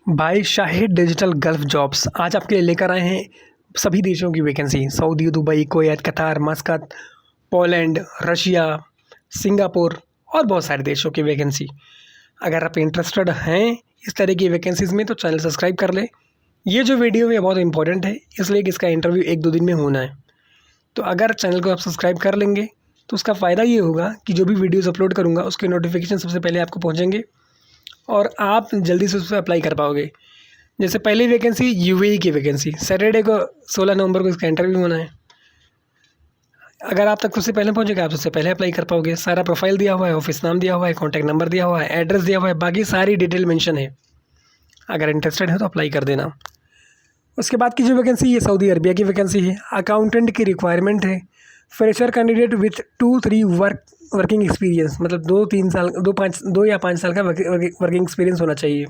भाई Shahid digital gulf jobs आज आपके लिए लेकर आए हैं सभी देशों की वैकेंसी। सऊदी, दुबई, कुवैत, कतार, मस्कत, पोलैंड, रशिया, सिंगापुर और बहुत सारे देशों की वैकेंसी। अगर आप इंटरेस्टेड हैं इस तरह की वैकेंसीज़ में तो चैनल सब्सक्राइब कर लें। ये जो वीडियो है बहुत इंपॉर्टेंट है, इसलिए कि इसका इंटरव्यू 1-2 दिन में होना है। तो अगर चैनल को आप सब्सक्राइब कर लेंगे तो उसका फ़ायदा ये होगा कि जो भी वीडियोज़ अपलोड करूँगा उसके नोटिफिकेशन सबसे पहले आपको पहुँचेंगे और आप जल्दी से उस पर अप्लाई कर पाओगे। जैसे पहली वैकेंसी यूएई की वैकेंसी, सैटरडे को 16 नवंबर को इसका इंटरव्यू होना है। अगर आप तक उससे पहले पहुँचेगा आप उससे पहले अप्लाई कर पाओगे। सारा प्रोफाइल दिया हुआ है, ऑफिस नाम दिया हुआ है, कॉन्टैक्ट नंबर दिया हुआ है, एड्रेस दिया हुआ है, बाकी सारी डिटेल मेंशन है। अगर इंटरेस्टेड है तो अप्लाई कर देना। उसके बाद की जो वैकेंसी ये सऊदी अरबिया की वैकेंसी है। अकाउंटेंट की रिक्वायरमेंट है। Fresher candidate with 2-3 working experience, मतलब 2-3 साल 2 या 5 साल का वर्किंग एक्सपीरियंस होना चाहिए।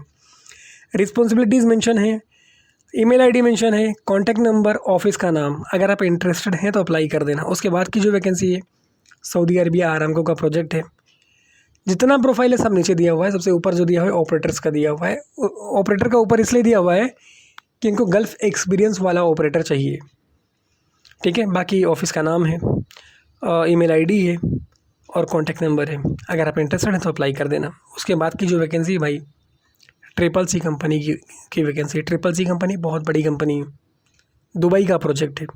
रिस्पॉन्सिबिलिटीज़ मेंशन है, ईमेल आईडी मेंशन है, कॉन्टैक्ट नंबर, ऑफिस का नाम। अगर आप इंटरेस्टेड हैं तो अप्लाई कर देना। उसके बाद की जो वैकेंसी है सऊदी अरबिया आरामको का प्रोजेक्ट है। जितना प्रोफाइल है सब नीचे दिया हुआ है। सबसे ऊपर जो दिया हुआ है ऑपरेटर्स का दिया हुआ है। ऑपरेटर का ऊपर इसलिए दिया हुआ है कि इनको गल्फ एक्सपीरियंस वाला ऑपरेटर चाहिए, ठीक है। बाकी ऑफिस का नाम है, ईमेल आईडी है और कॉन्टैक्ट नंबर है। अगर आप इंटरेस्टेड हैं तो अप्लाई कर देना। उसके बाद की जो वैकेंसी है भाई ट्रिपल सी कंपनी की वैकेंसी। ट्रिपल सी कंपनी बहुत बड़ी कंपनी है, दुबई का प्रोजेक्ट है।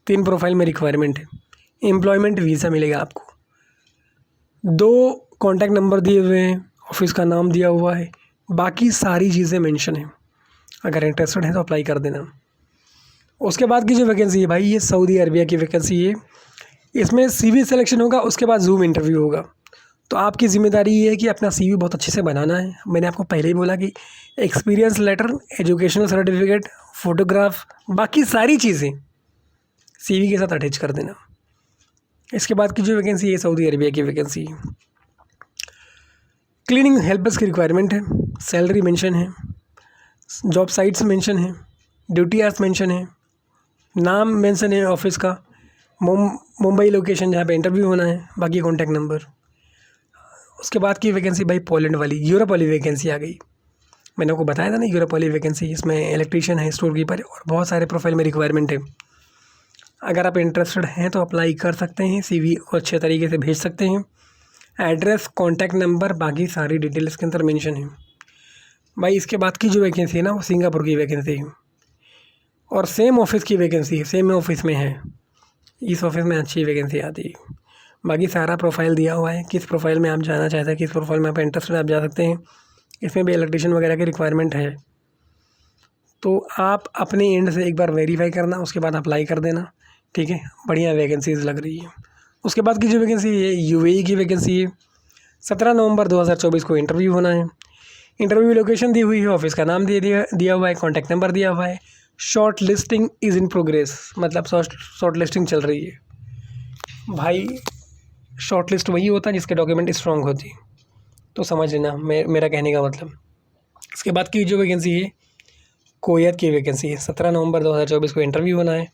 3 प्रोफाइल में रिक्वायरमेंट है। एम्प्लॉयमेंट वीज़ा मिलेगा आपको। 2 कॉन्टैक्ट नंबर दिए हुए हैं, ऑफिस का नाम दिया हुआ है, बाकी सारी चीज़ें मेंशन है। अगर इंटरेस्टेड है तो अप्लाई कर देना। उसके बाद की जो वैकेंसी है भाई ये सऊदी अरबिया की वैकेंसी है। इसमें सीवी सिलेक्शन होगा, उसके बाद जूम इंटरव्यू होगा। तो आपकी ज़िम्मेदारी ये है कि अपना सीवी बहुत अच्छे से बनाना है। मैंने आपको पहले ही बोला कि experience letter, educational certificate, photograph, बाकी सारी चीज़ें सीवी के साथ अटैच कर देना। इसके बाद की जो वैकेंसी है सऊदी अरबिया की वैकेंसी है। क्लीनिंग हेल्पर्स की रिक्वायरमेंट है। सैलरी मेंशन है, जॉब साइट्स मेंशन है, ड्यूटी आवर्स मेंशन है, नाम मेंशन है ऑफिस का, मुंबई लोकेशन जहाँ पे इंटरव्यू होना है, बाकी कॉन्टैक्ट नंबर। उसके बाद की वैकेंसी भाई पोलैंड वाली, यूरोप वाली वैकेंसी आ गई। मैंने आपको बताया था ना यूरोप वाली वैकेंसी, इसमें इलेक्ट्रीशियन है, स्टोर कीपर और बहुत सारे प्रोफाइल में रिक्वायरमेंट है। अगर आप इंटरेस्टेड हैं तो अप्लाई कर सकते हैं। सीवी को अच्छे तरीके से भेज सकते हैं। एड्रेस, कॉन्टैक्ट नंबर, बाकी सारी डिटेल इसके अंदर मेंशन है भाई। इसके बाद की जो वैकेंसी है ना वो सिंगापुर की वैकेंसी है और सेम ऑफिस की वैकेंसी है, सेम ऑफिस में है। इस ऑफिस में अच्छी वैकेंसी आती है। बाकी सारा प्रोफाइल दिया हुआ है, किस प्रोफाइल में आप जाना चाहते हैं, किस प्रोफाइल में आप इंटरेस्टेड आप जा सकते हैं। इसमें भी इलेक्ट्रीशियन वगैरह की रिक्वायरमेंट है। तो आप अपने एंड से एक बार वेरीफाई करना, उसके बाद अप्लाई कर देना, ठीक है। बढ़िया वैकेंसीज लग रही है। उसके बाद की जो वैकेंसी है यूएई की वैकेंसी है। 17 नवंबर 2024 को इंटरव्यू होना है। इंटरव्यू लोकेशन दी हुई है, ऑफिस का नाम दिया हुआ है, कॉन्टैक्ट नंबर दिया हुआ है। Short listing is in progress, मतलब शॉर्ट लिस्टिंग चल रही है भाई। शॉर्ट लिस्ट वही होता है जिसके डॉक्यूमेंट स्ट्रॉन्ग होती है, तो समझ लेना मेरा कहने का मतलब। इसके बाद की जो वैकेंसी है कुवैत की वैकेंसी है। 17 नवंबर 2024 को इंटरव्यू होना है।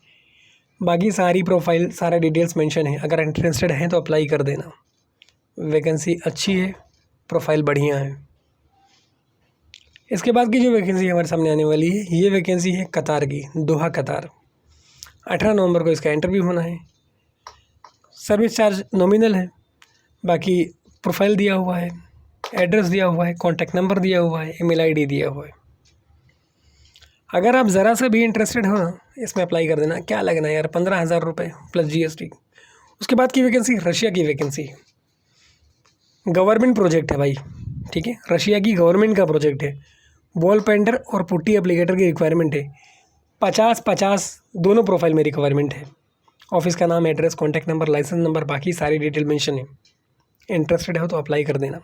बाकी सारी प्रोफाइल, सारे डिटेल्स मेंशन है। अगर इंटरेस्टेड हैं तो अप्लाई कर देना। वैकेंसी अच्छी है, प्रोफाइल बढ़िया है। इसके बाद की जो वैकेंसी हमारे सामने आने वाली है ये वैकेंसी है कतार की, दोहा कतार। 18 नवंबर को इसका इंटरव्यू होना है। सर्विस चार्ज नॉमिनल है। बाकी प्रोफाइल दिया हुआ है, एड्रेस दिया हुआ है, कॉन्टैक्ट नंबर दिया हुआ है, ईमेल आईडी दिया हुआ है। अगर आप ज़रा सा भी इंटरेस्टेड हो ना इसमें अप्लाई कर देना। क्या लगना है यार, 15,000 रुपये प्लस GST। उसके बाद की वैकेंसी रशिया की वैकेंसी, गवर्नमेंट प्रोजेक्ट है भाई, ठीक है। रशिया की गवर्नमेंट का प्रोजेक्ट है। बॉल पेंटर और पुट्टी एप्लीकेटर की रिक्वायरमेंट है। 50-50 दोनों प्रोफाइल में रिक्वायरमेंट है। ऑफिस का नाम, address, contact number, license number, बाकी सारी डिटेल मेंशन है। इंटरेस्टेड हो तो अप्लाई कर देना।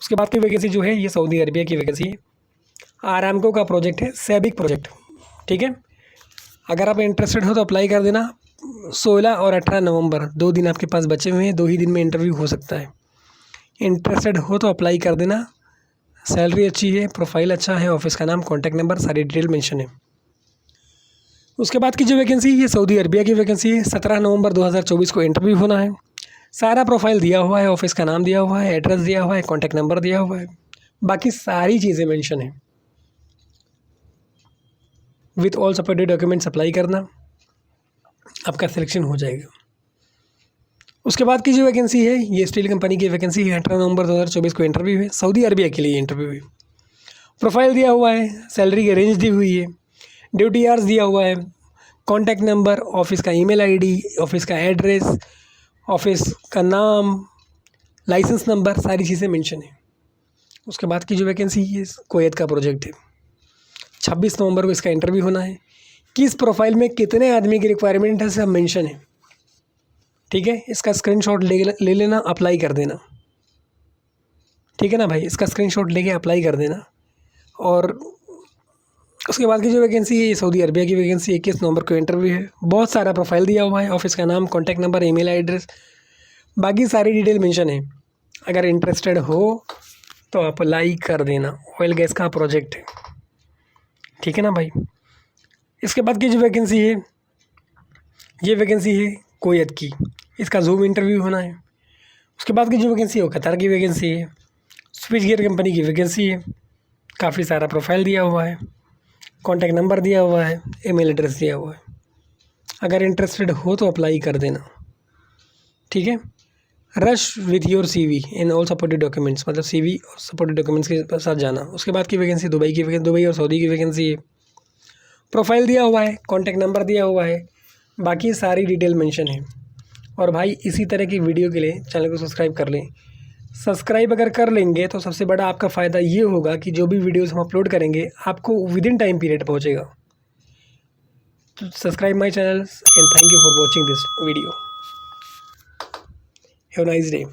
उसके बाद की वैकेंसी जो है ये सऊदी अरबिया की वैकेंसी है। आरामको का प्रोजेक्ट है, सैबिक प्रोजेक्ट, ठीक है। अगर आप इंटरेस्टेड हो तो अप्लाई कर देना। 16 और 18 नवंबर 2 दिन आपके पास बचे हुए हैं, 2 ही दिन में इंटरव्यू हो सकता है। इंटरेस्टेड हो तो अप्लाई कर देना। सैलरी अच्छी है, प्रोफाइल अच्छा है, ऑफिस का नाम, कॉन्टैक्ट नंबर, सारी डिटेल मेंशन है। उसके बाद की जो वैकेंसी ये सऊदी अरबिया की वैकेंसी है। 17 नवंबर 2024 को इंटरव्यू होना है। सारा प्रोफाइल दिया हुआ है, ऑफिस का नाम दिया हुआ है, एड्रेस दिया हुआ है, कॉन्टैक्ट नंबर दिया हुआ है, बाकी सारी चीज़ें मेंशन है। With all supported documents apply करना, आपका सिलेक्शन हो जाएगा। उसके बाद की जो वैकेंसी है ये स्टील कंपनी की वैकेंसी है। 18 नवंबर 2024 को इंटरव्यू है, सऊदी अरबिया के लिए इंटरव्यू है। प्रोफाइल दिया हुआ है, सैलरी की रेंज दी हुई है, ड्यूटी आवर्स दिया हुआ है, कॉन्टैक्ट नंबर, ऑफिस का ईमेल आईडी, ऑफिस का एड्रेस, ऑफिस का नाम, लाइसेंस नंबर, सारी चीज़ें मेंशन है। उसके बाद की जो वैकेंसी है कुवैत का प्रोजेक्ट है। 26 नवंबर को इसका इंटरव्यू होना है। किस प्रोफाइल में कितने आदमी की रिक्वायरमेंट है सब मेंशन है, ठीक है। इसका स्क्रीनशॉट ले लेना, अप्लाई कर देना, ठीक है ना भाई। इसका स्क्रीनशॉट लेके अप्लाई कर देना। और उसके बाद की जो वैकेंसी है ये सऊदी अरबिया की वैकेंसी है। 21 नवंबर को इंटरव्यू है। बहुत सारा प्रोफाइल दिया हुआ है, ऑफिस का नाम, कॉन्टैक्ट नंबर, ईमेल एड्रेस, बाकी सारी डिटेल मेंशन है। अगर इंटरेस्टेड हो तो अप्लाई कर देना। ऑयल गैस का प्रोजेक्ट है, ठीक है ना भाई। इसके बाद की जो वैकेंसी है ये वैकेंसी है कुवैत की, इसका जूम इंटरव्यू होना है। उसके बाद की जो वैकेंसी है वो कतर की वैकेंसी है। स्विच गियर कंपनी की वैकेंसी है। काफ़ी सारा प्रोफाइल दिया हुआ है, कॉन्टैक्ट नंबर दिया हुआ है, ईमेल एड्रेस दिया हुआ है। अगर इंटरेस्टेड हो तो अप्लाई कर देना, ठीक है। Rush with your CV in all supported documents, मतलब CV और सपोर्टेड डॉक्यूमेंट्स के साथ जाना। उसके बाद की वैकेंसी दुबई की वैकेंसी, दुबई और सऊदी की वैकेंसी है। प्रोफाइल दिया हुआ है, कॉन्टैक्ट नंबर दिया हुआ है, बाकी सारी डिटेल मेंशन है। और भाई इसी तरह की वीडियो के लिए चैनल को सब्सक्राइब कर लें। सब्सक्राइब अगर कर लेंगे तो सबसे बड़ा आपका फ़ायदा ये होगा कि जो भी वीडियोस हम अपलोड करेंगे आपको विद इन टाइम पीरियड पहुंचेगा। तो subscribe my channel and thank you for watching this video. Have a nice day.